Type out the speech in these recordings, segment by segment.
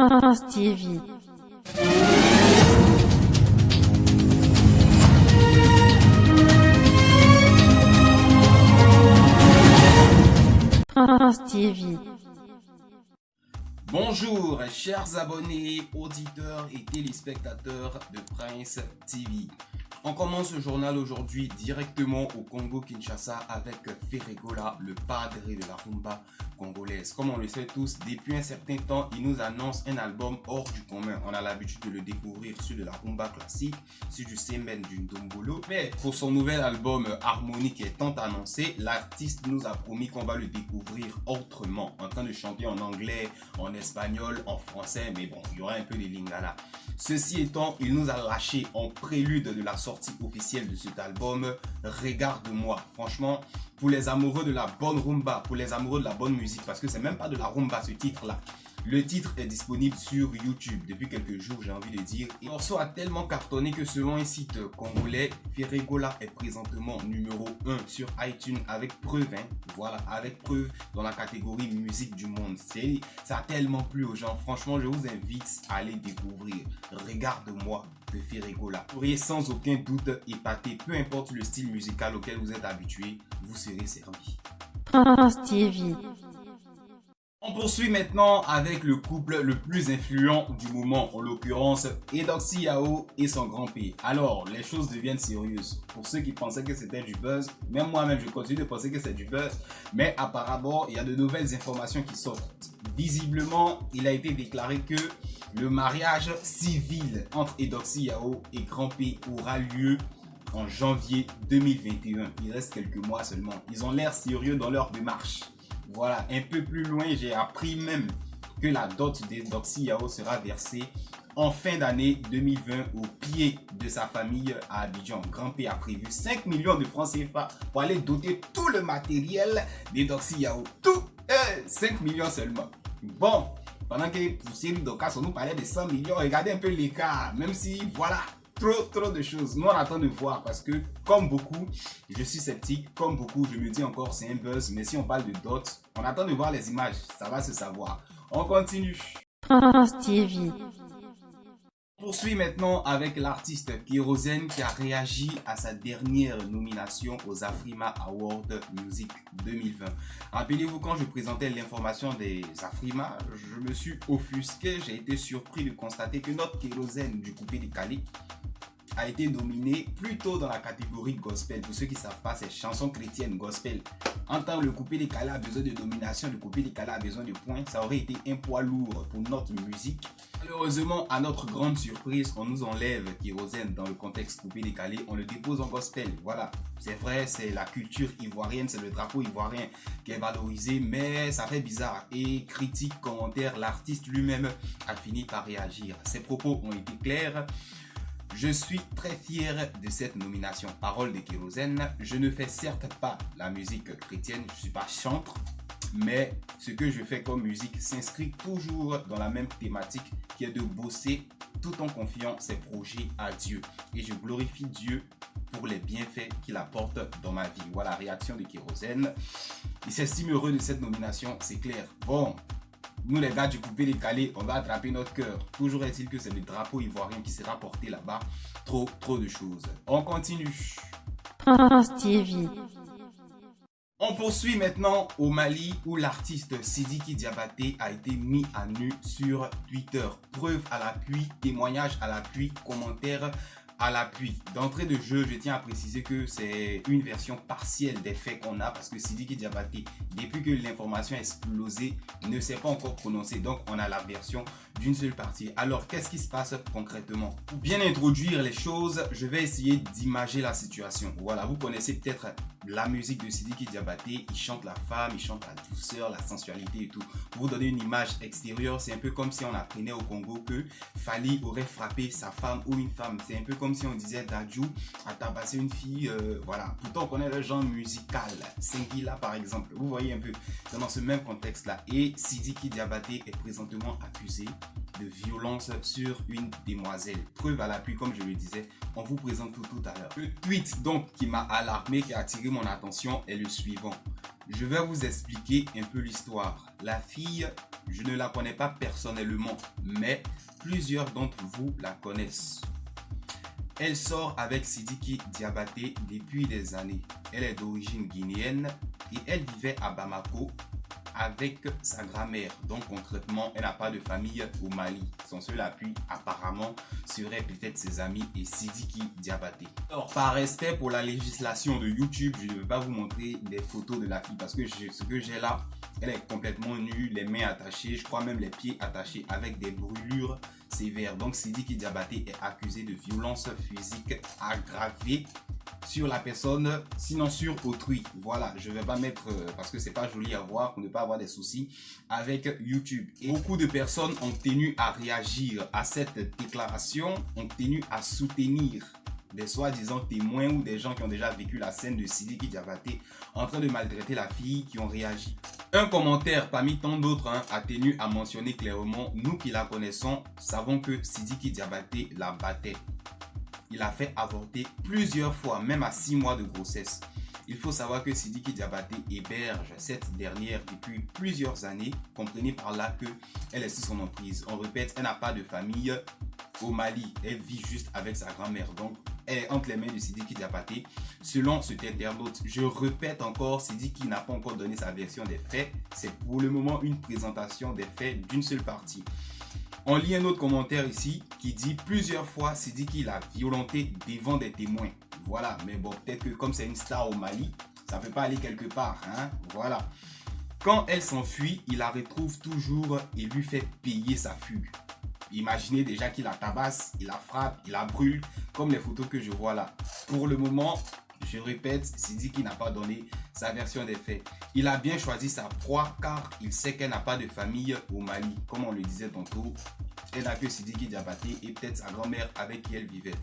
France TV. France TV. Bonjour chers abonnés, auditeurs et téléspectateurs de Prince TV. On commence ce journal aujourd'hui directement au Congo-Kinshasa avec Ferregola, le padre de la rumba congolaise. Comme on le sait tous, depuis un certain temps, il nous annonce un album hors du commun. On a l'habitude de le découvrir sur de la rumba classique, sur du semen, du ndombolo. Mais pour son nouvel album Harmonie qui est tant annoncé, l'artiste nous a promis qu'on va le découvrir autrement, en train de chanter en anglais, en espagnol, en français, mais bon, il y aura un peu de lingala. Ceci étant, il nous a lâché en prélude de la sortie officielle de cet album Regarde-moi. Franchement, pour les amoureux de la bonne rumba, pour les amoureux de la bonne musique, parce que c'est même pas de la rumba ce titre-là. Le titre est disponible sur YouTube depuis quelques jours, j'ai envie de dire. Et le morceau a tellement cartonné que selon un site congolais, Ferregola est présentement numéro 1 sur iTunes avec preuve, voilà, avec preuve dans la catégorie musique du monde. Ça a tellement plu aux gens. Franchement, je vous invite à aller découvrir Regarde-moi de Ferregola. Vous serez sans aucun doute épaté, peu importe le style musical auquel vous êtes habitué, vous serez servi. France TV. On poursuit maintenant avec le couple le plus influent du moment, en l'occurrence Eudoxie Yao et son grand P. Alors, les choses deviennent sérieuses. Pour ceux qui pensaient que c'était du buzz, même moi-même je continue de penser que c'est du buzz, mais apparemment il y a de nouvelles informations qui sortent. Visiblement, il a été déclaré que le mariage civil entre Eudoxie Yao et grand P aura lieu en janvier 2021. Il reste quelques mois seulement. Ils ont l'air sérieux dans leur démarche. Voilà, un peu plus loin, j'ai appris même que la dot d'Eudoxie Yao sera versée en fin d'année 2020 au pied de sa famille à Abidjan. Grand P a prévu 5 millions de francs CFA pour aller doter tout le matériel d'Eudoxie Yao. Tout 5 millions seulement. Bon, pendant que pour Cyril Dokas, on nous parlait de 100 millions, regardez un peu l'écart, même si voilà. Trop de choses. Nous on attend de voir parce que comme beaucoup, je suis sceptique, comme beaucoup, je me dis encore c'est un buzz, mais si on parle de dot, on attend de voir les images, ça va se savoir. On continue. France TV. On poursuit maintenant avec l'artiste Kérosène qui a réagi à sa dernière nomination aux Afrima Awards Music 2020. Rappelez-vous, quand je présentais l'information des Afrima, je me suis offusqué, j'ai été surpris de constater que notre Kérosène du coupé décalé a été nominé plutôt dans la catégorie gospel. Pour ceux qui ne savent pas, c'est chansons chrétiennes gospel. En tant que le coupé décalé a besoin de nomination, le coupé décalé a besoin de points, ça aurait été un poids lourd pour notre musique. Malheureusement, à notre grande surprise, on nous enlève Kérosène dans le contexte coupé décalé, on le dépose en gospel. Voilà, c'est vrai, c'est la culture ivoirienne, c'est le drapeau ivoirien qui est valorisé, mais ça fait bizarre. Et critique, commentaire, l'artiste lui-même a fini par réagir. Ses propos ont été clairs. Je suis très fier de cette nomination. Parole de Kérosène. Je ne fais certes pas la musique chrétienne, je ne suis pas chantre, mais ce que je fais comme musique s'inscrit toujours dans la même thématique qui est de bosser tout en confiant ses projets à Dieu. Et je glorifie Dieu pour les bienfaits qu'il apporte dans ma vie. Voilà, réaction de Kérosène. Il s'estime heureux de cette nomination, c'est clair. Bon. Nous les gars du coupé décalé, on va attraper notre cœur. Toujours est-il que c'est le drapeau ivoirien qui sera porté là-bas. Trop de choses. On continue. France TV. On poursuit maintenant au Mali où l'artiste Sidiki Diabaté a été mis à nu sur Twitter. Preuve à l'appui, témoignage à l'appui, commentaire à l'appui. D'entrée de jeu, je tiens à préciser que c'est une version partielle des faits qu'on a parce que Sidiki Diabaté, depuis que l'information a explosé, ne s'est pas encore prononcé. Donc, on a la version d'une seule partie. Alors, qu'est-ce qui se passe concrètement? Pour bien introduire les choses, je vais essayer d'imager la situation. Voilà, vous connaissez peut-être la musique de Sidiki Diabaté. Il chante la femme, il chante la douceur, la sensualité et tout. Pour vous donner une image extérieure, c'est un peu comme si on apprenait au Congo que Fali aurait frappé sa femme ou une femme. C'est un peu comme si on disait Dadju a tabassé une fille, voilà. Pourtant on connaît le genre musical, Singila par exemple, vous voyez un peu, c'est dans ce même contexte là. Et Sidiki Diabaté est présentement accusé de violence sur une demoiselle. Preuve à l'appui, comme je le disais, on vous présente tout à l'heure. Le tweet donc qui m'a alarmé, qui a attiré mon attention est le suivant. Je vais vous expliquer un peu l'histoire. La fille Je ne la connais pas personnellement, mais plusieurs d'entre vous la connaissent. Elle sort avec Sidiki Diabaté depuis des années. Elle est d'origine guinéenne et elle vivait à Bamako avec sa grand-mère. Donc concrètement, elle n'a pas de famille au Mali. Son seul appui apparemment serait peut-être ses amis et Sidiki Diabaté. Alors par respect pour la législation de YouTube, je ne vais pas vous montrer des photos de la fille parce que ce que j'ai là, elle est complètement nue, les mains attachées, je crois même les pieds attachés avec des brûlures sévères. Donc Sidiki Diabaté est accusé de violence physique aggravée sur la personne, sinon sur autrui. Voilà, je vais pas mettre parce que c'est pas joli à voir pour ne pas avoir des soucis avec YouTube. Et beaucoup de personnes ont tenu à réagir à cette déclaration, ont tenu à soutenir des soi-disant témoins ou des gens qui ont déjà vécu la scène de Sidiki Diabaté en train de maltraiter la fille qui ont réagi. Un commentaire parmi tant d'autres a tenu à mentionner clairement, nous qui la connaissons, savons que Sidiki Diabaté la battait. Il a fait avorter plusieurs fois, même à 6 mois de grossesse. Il faut savoir que Sidiki Diabaté héberge cette dernière depuis plusieurs années. Comprenez par là qu'elle est sous son emprise. On répète, elle n'a pas de famille au Mali. Elle vit juste avec sa grand-mère. Donc, elle est entre les mains de Sidiki Diabaté. Selon ce internaute, je répète encore, Sidiki n'a pas encore donné sa version des faits. C'est pour le moment une présentation des faits d'une seule partie. On lit un autre commentaire ici qui dit plusieurs fois Sidiki l'a violenté devant des témoins. Voilà, mais bon, peut-être que comme c'est une star au Mali, ça ne peut pas aller quelque part, hein. Voilà. Quand elle s'enfuit, il la retrouve toujours et lui fait payer sa fugue. Imaginez déjà qu'il la tabasse, il la frappe, il la brûle, comme les photos que je vois là. Pour le moment, je répète, Sidiki n'a pas donné sa version des faits. Il a bien choisi sa proie car il sait qu'elle n'a pas de famille au Mali. Comme on le disait tantôt, elle n'a que Sidiki Diabaté et peut-être sa grand-mère avec qui elle vivait.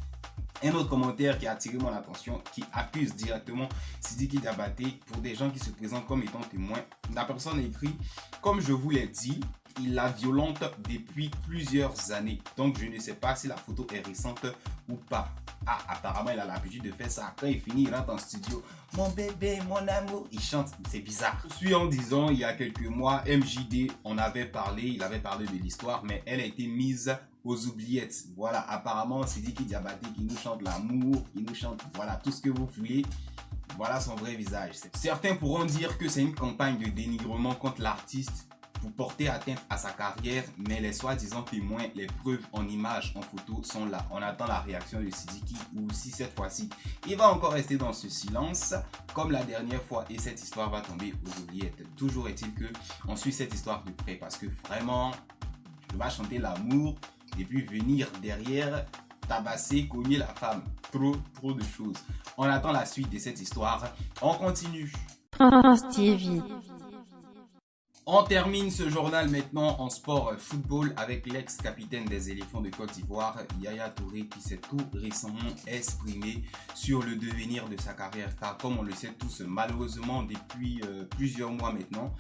Un autre commentaire qui a attiré mon attention, qui accuse directement Sidiki Diabaté pour des gens qui se présentent comme étant témoins. La personne écrit, comme je vous l'ai dit, il la violente depuis plusieurs années. Donc je ne sais pas si la photo est récente ou pas. Ah, apparemment il a l'habitude de faire ça. Quand il finit, il rentre en studio. Mon bébé, mon amour. Il chante, c'est bizarre. Je suis en disant, il y a quelques mois, MJD, il avait parlé de l'histoire, mais elle a été mise aux oubliettes. Voilà, apparemment, Sidiki Diabaté qui nous chante l'amour, qui nous chante, voilà, tout ce que vous voulez. Voilà son vrai visage. Certains pourront dire que c'est une campagne de dénigrement contre l'artiste pour porter atteinte à sa carrière, mais les soi-disant témoins, les preuves en images, en photo sont là. On attend la réaction de Sidiki ou si cette fois-ci, il va encore rester dans ce silence comme la dernière fois et cette histoire va tomber aux oubliettes. Toujours est-il que on suit cette histoire de près parce que vraiment, je vais chanter l'amour et puis venir derrière tabasser, cogner la femme. Trop de choses. On attend la suite de cette histoire. On continue. Prince TV. On termine ce journal maintenant en sport football avec l'ex-capitaine des éléphants de Côte d'Ivoire, Yaya Touré, qui s'est tout récemment exprimé sur le devenir de sa carrière. Car comme on le sait tous, malheureusement depuis plusieurs mois maintenant,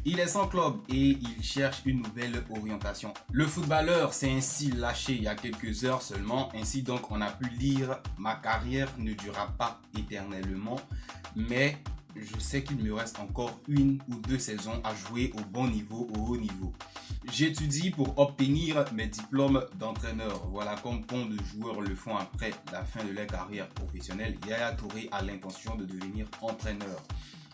il est sans club et il cherche une nouvelle orientation. Le footballeur s'est ainsi lâché il y a quelques heures seulement. Ainsi donc on a pu lire « Ma carrière ne durera pas éternellement, mais... je sais qu'il me reste encore 1 ou 2 saisons à jouer au bon niveau, au haut niveau. J'étudie pour obtenir mes diplômes d'entraîneur. Voilà comme bon de joueurs le font après la fin de leur carrière professionnelle. Yaya Touré a l'intention de devenir entraîneur.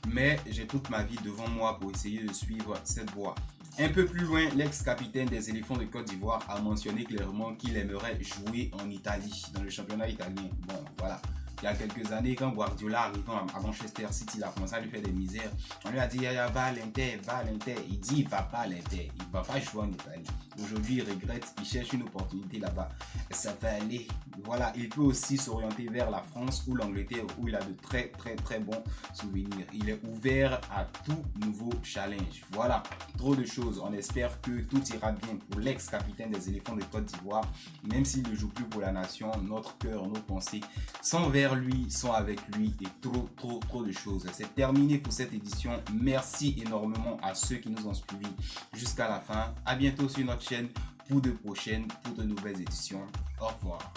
Mais j'ai toute ma vie devant moi pour essayer de suivre cette voie. Un peu plus loin, l'ex-capitaine des éléphants de Côte d'Ivoire a mentionné clairement qu'il aimerait jouer en Italie, dans le championnat italien. Bon, voilà. Il y a quelques années, quand Guardiola arrivant à Manchester City, il a commencé à lui faire des misères. On lui a dit, Yaya, va à l'Inter, va à l'Inter. Il dit, il va pas à l'Inter, il va pas jouer en Italie. Aujourd'hui, il regrette, il cherche une opportunité là-bas. Ça va aller. Voilà, il peut aussi s'orienter vers la France ou l'Angleterre où il a de très bons souvenirs. Il est ouvert à tout nouveau challenge. Voilà, trop de choses. On espère que tout ira bien pour l'ex-capitaine des éléphants de Côte d'Ivoire. Même s'il ne joue plus pour la nation, notre cœur, nos pensées sont vers lui, sont avec lui et trop de choses. C'est terminé pour cette édition. Merci énormément à ceux qui nous ont suivis jusqu'à la fin. À bientôt sur notre chaîne pour de prochaines, pour de nouvelles éditions. Au revoir.